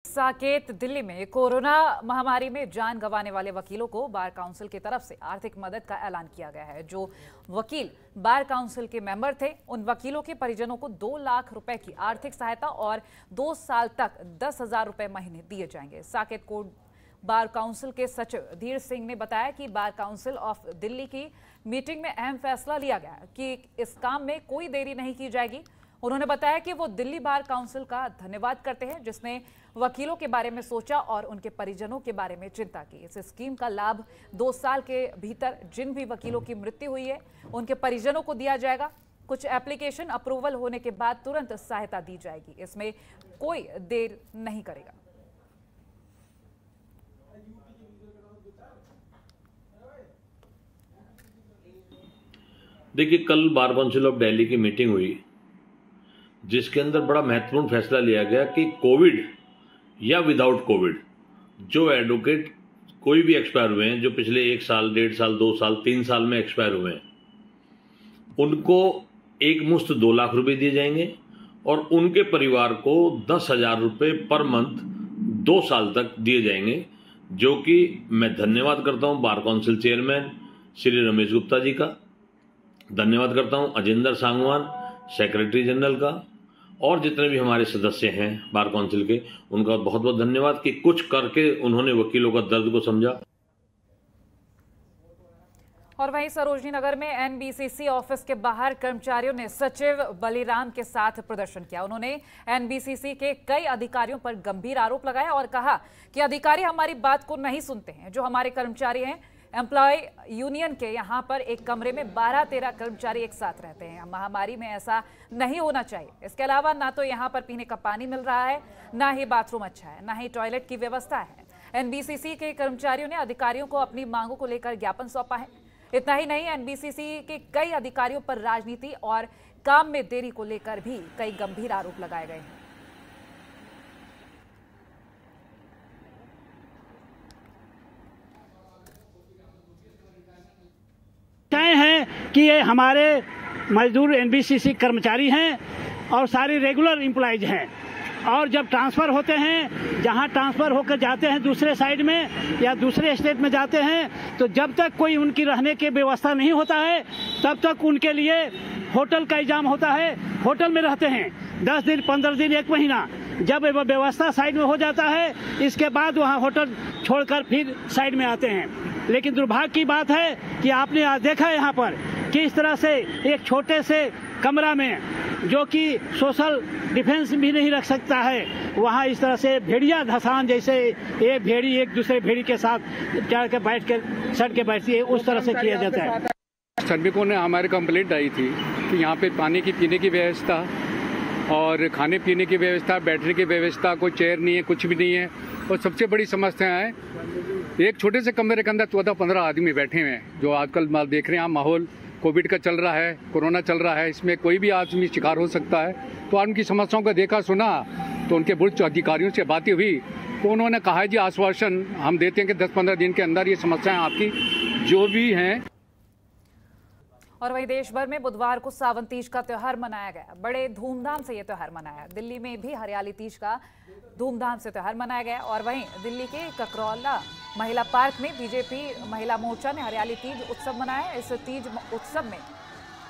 साकेत दिल्ली में कोरोना महामारी में जान गंवाने वाले वकीलों को बार काउंसिल की तरफ से आर्थिक मदद का ऐलान किया गया है। जो वकील बार काउंसिल के मेंबर थे, उन वकीलों के परिजनों को 2 लाख रुपए की आर्थिक सहायता और 2 साल तक 10,000 रुपए महीने दिए जाएंगे। साकेत कोर्ट बार काउंसिल के सचिव धीर सिंह ने बताया कि बार काउंसिल ऑफ दिल्ली की मीटिंग में अहम फैसला लिया गया कि इस काम में कोई देरी नहीं की जाएगी। उन्होंने बताया कि वो दिल्ली बार काउंसिल का धन्यवाद करते हैं जिसने वकीलों के बारे में सोचा और उनके परिजनों के बारे में चिंता की। इस स्कीम का लाभ 2 साल के भीतर जिन भी वकीलों की मृत्यु हुई है उनके परिजनों को दिया जाएगा। कुछ एप्लीकेशन अप्रूवल होने के बाद तुरंत सहायता दी जाएगी। इसमें कोई देर नहीं करेगा। देखिए, कल बार काउंसिल ऑफ दिल्ली की मीटिंग हुई जिसके अंदर बड़ा महत्वपूर्ण फैसला लिया गया कि कोविड या विदाउट कोविड जो एडवोकेट कोई भी एक्सपायर हुए हैं, जो पिछले 1 साल, 1.5 साल, 2 साल, 3 साल में एक्सपायर हुए हैं, उनको एक मुश्त 2 लाख रुपए दिए जाएंगे और उनके परिवार को 10,000 रुपये पर मंथ 2 साल तक दिए जाएंगे। जो कि मैं धन्यवाद करता हूं bar council chairman Shri Ramesh Gupta ji का, धन्यवाद करता हूं अजिंदर सांगवान सेक्रेटरी जनरल का, और जितने भी हमारे सदस्य हैं बार काउंसिल के, उनका बहुत बहुत धन्यवाद कि कुछ करके उन्होंने वकीलों का दर्द को समझा। और वहीं सरोजनी नगर में एनबीसीसी ऑफिस के बाहर कर्मचारियों ने सचिव बलीराम के साथ प्रदर्शन किया। उन्होंने एनबीसीसी के कई अधिकारियों पर गंभीर आरोप लगाया और कहा कि अधिकारी हमारी बात को नहीं सुनते हैं। जो हमारे कर्मचारी हैं, एम्प्लॉय यूनियन के यहाँ पर एक कमरे में 12-13 कर्मचारी एक साथ रहते हैं। महामारी में ऐसा नहीं होना चाहिए। इसके अलावा ना तो यहाँ पर पीने का पानी मिल रहा है, ना ही बाथरूम अच्छा है, ना ही टॉयलेट की व्यवस्था है। एनबीसीसी के कर्मचारियों ने अधिकारियों को अपनी मांगों को लेकर ज्ञापन सौंपा है। इतना ही नहीं, एनबीसीसी के कई अधिकारियों पर राजनीति और काम में देरी को लेकर भी कई गंभीर आरोप लगाए गए हैं। तय है कि ये हमारे मजदूर एनबीसीसी कर्मचारी हैं और सारे रेगुलर एम्प्लॉयज हैं, और जब ट्रांसफ़र होते हैं, जहां ट्रांसफ़र होकर जाते हैं दूसरे साइड में या दूसरे स्टेट में जाते हैं, तो जब तक कोई उनकी रहने की व्यवस्था नहीं होता है तब तक उनके लिए होटल का इंतजाम होता है। होटल में रहते हैं 10 दिन, 15 दिन, 1 महीना। जब व्यवस्था साइड में हो जाता है, इसके बाद वहाँ होटल छोड़कर फिर साइड में आते हैं। लेकिन दुर्भाग्य की बात है कि आपने आज देखा यहाँ पर कि इस तरह से एक छोटे से कमरा में, जो कि सोशल डिफेंस भी नहीं रख सकता है, वहाँ इस तरह से भेड़िया धसान जैसे एक भेड़ी एक दूसरे भेड़ी के साथ चढ़ के बैठ के सट के बैठती है, उस तरह से किया जाता है। श्रमिकों ने हमारे कंप्लेंट आई थी कि यहाँ पे पानी की पीने की व्यवस्था और खाने पीने की व्यवस्था, बैठने की व्यवस्था, कोई चेयर नहीं है, कुछ भी नहीं है। और सबसे बड़ी समस्या है, एक छोटे से कमरे के अंदर 14-15 आदमी बैठे हुए हैं। जो आजकल देख रहे हैं आप, माहौल कोविड का चल रहा है, कोरोना चल रहा है, इसमें कोई भी आदमी शिकार हो सकता है। तो उनकी समस्याओं का देखा सुना, तो उनके बुजुर्ग अधिकारियों से बातें हुई, तो उन्होंने कहा है जी आश्वासन हम देते हैं कि 10-15 दिन के अंदर ये समस्याएं आपकी जो भी हैं। और वहीं देश भर में बुधवार को सावन तीज का त्योहार मनाया गया। बड़े धूमधाम से ये त्योहार मनाया। दिल्ली में भी हरियाली तीज का धूमधाम से त्योहार मनाया गया। और वहीं दिल्ली के ककरौला महिला पार्क में बीजेपी महिला मोर्चा ने हरियाली तीज उत्सव मनाया। इस तीज उत्सव में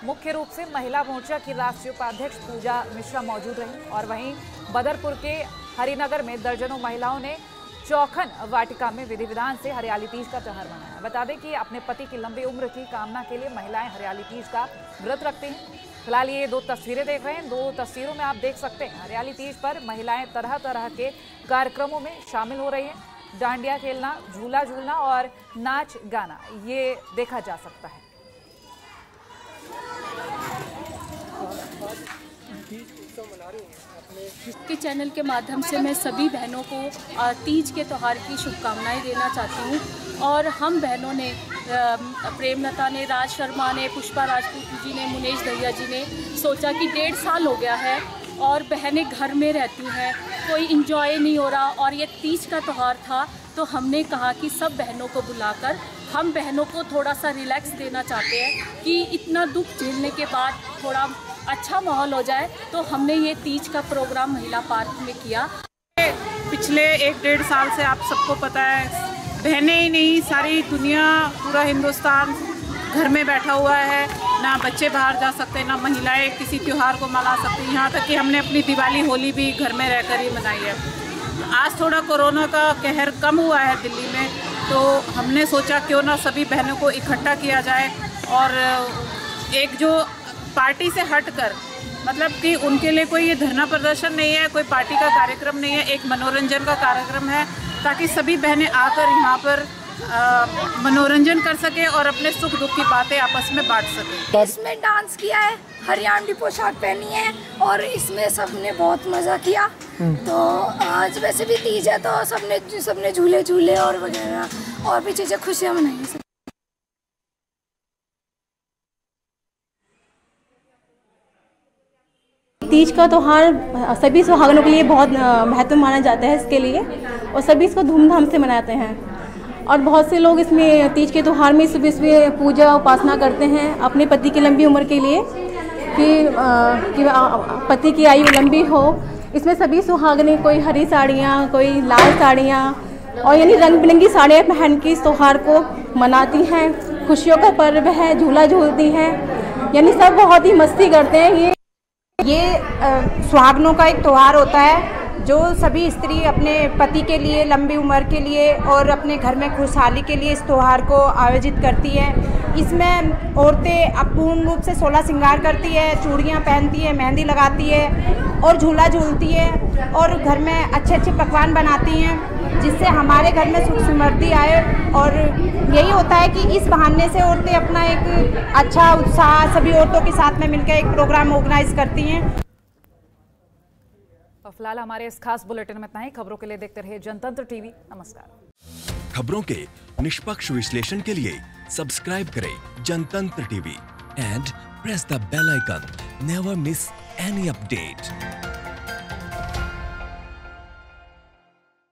मुख्य रूप से महिला मोर्चा की राष्ट्रीय उपाध्यक्ष पूजा मिश्रा मौजूद रही। और वहीं बदरपुर के हरिनगर में दर्जनों महिलाओं ने चौखन वाटिका में विधि विधान से हरियाली तीज का त्योहार मनाया। बता दें कि अपने पति की लंबी उम्र की कामना के लिए महिलाएं हरियाली तीज का व्रत रखती हैं। फिलहाल ये 2 तस्वीरें देख रहे हैं। 2 तस्वीरों में आप देख सकते हैं हरियाली तीज पर महिलाएं तरह तरह के कार्यक्रमों में शामिल हो रही हैं। डांडिया खेलना, झूला झूलना और नाच गाना ये देखा जा सकता है। के चैनल के माध्यम से मैं सभी बहनों को तीज के त्यौहार की शुभकामनाएं देना चाहती हूं। और हम बहनों ने, प्रेमलता ने, राज शर्मा ने, पुष्पा राजपूत जी ने, मुनेश दहिया जी ने सोचा कि 1.5 साल हो गया है और बहनें घर में रहती हैं, कोई इंजॉय नहीं हो रहा, और ये तीज का त्यौहार था, तो हमने कहा कि सब बहनों को बुलाकर हम बहनों को थोड़ा सा रिलैक्स देना चाहते हैं कि इतना दुख झेलने के बाद थोड़ा अच्छा माहौल हो जाए। तो हमने ये तीज का प्रोग्राम महिला पार्क में किया। पिछले 1-1.5 साल से आप सबको पता है, बहनें ही नहीं सारी दुनिया, पूरा हिंदुस्तान घर में बैठा हुआ है। ना बच्चे बाहर जा सकते, ना महिलाएं किसी त्यौहार को मना सकती। यहाँ तक कि हमने अपनी दिवाली होली भी घर में रहकर ही मनाई है। आज थोड़ा कोरोना का कहर कम हुआ है दिल्ली में, तो हमने सोचा क्यों ना सभी बहनों को इकट्ठा किया जाए और एक जो पार्टी से हटकर, मतलब कि उनके लिए कोई ये धरना प्रदर्शन नहीं है, कोई पार्टी का कार्यक्रम नहीं है, एक मनोरंजन का कार्यक्रम है, ताकि सभी बहनें आकर यहाँ पर मनोरंजन कर सके और अपने सुख दुख की बातें आपस में बांट सके। इसमें डांस किया है, हरियाणवी पोशाक पहनी है और इसमें सबने बहुत मज़ा किया। तो आज वैसे भी तीज है तो सबने झूले झूले और वगैरह और भी चीज़ें खुशियाँ मनाई। तीज का त्यौहार सभी सुहागनों के लिए बहुत महत्व माना जाता है इसके लिए, और सभी इसको धूमधाम से मनाते हैं। और बहुत से लोग इसमें तीज के त्यौहार में सुबह पूजा उपासना करते हैं अपने पति की लंबी उम्र के लिए, कि पति की आयु लंबी हो। इसमें सभी सुहागनें कोई हरी साड़ियाँ, कोई लाल साड़ियाँ और यानी रंग बिरंगी साड़ियाँ पहन के इस त्यौहार को मनाती हैं। खुशियों का पर्व है, झूला झूलती हैं, यानी सब बहुत ही मस्ती करते हैं। ये सुहागनों का एक त्यौहार होता है जो सभी स्त्री अपने पति के लिए, लंबी उम्र के लिए और अपने घर में खुशहाली के लिए इस त्यौहार को आयोजित करती है। इसमें औरतें पूर्ण रूप से 16 श्रृंगार करती है, चूड़ियाँ पहनती है, मेहंदी लगाती है और झूला झूलती है और घर में अच्छे अच्छे पकवान बनाती हैं, जिससे हमारे घर में सुख समृद्धि आए। और यही होता है कि इस बहाने से औरतें अपना एक अच्छा उत्साह सभी औरतों के साथ में मिलकर एक प्रोग्राम ऑर्गेनाइज करती हैं। फिलहाल हमारे इस खास बुलेटिन में इतना ही। खबरों के लिए देखते रहिए जनतंत्र टीवी। नमस्कार। खबरों के निष्पक्ष विश्लेषण के लिए सब्सक्राइब करें Jantantra TV and press the bell icon. Never miss any update.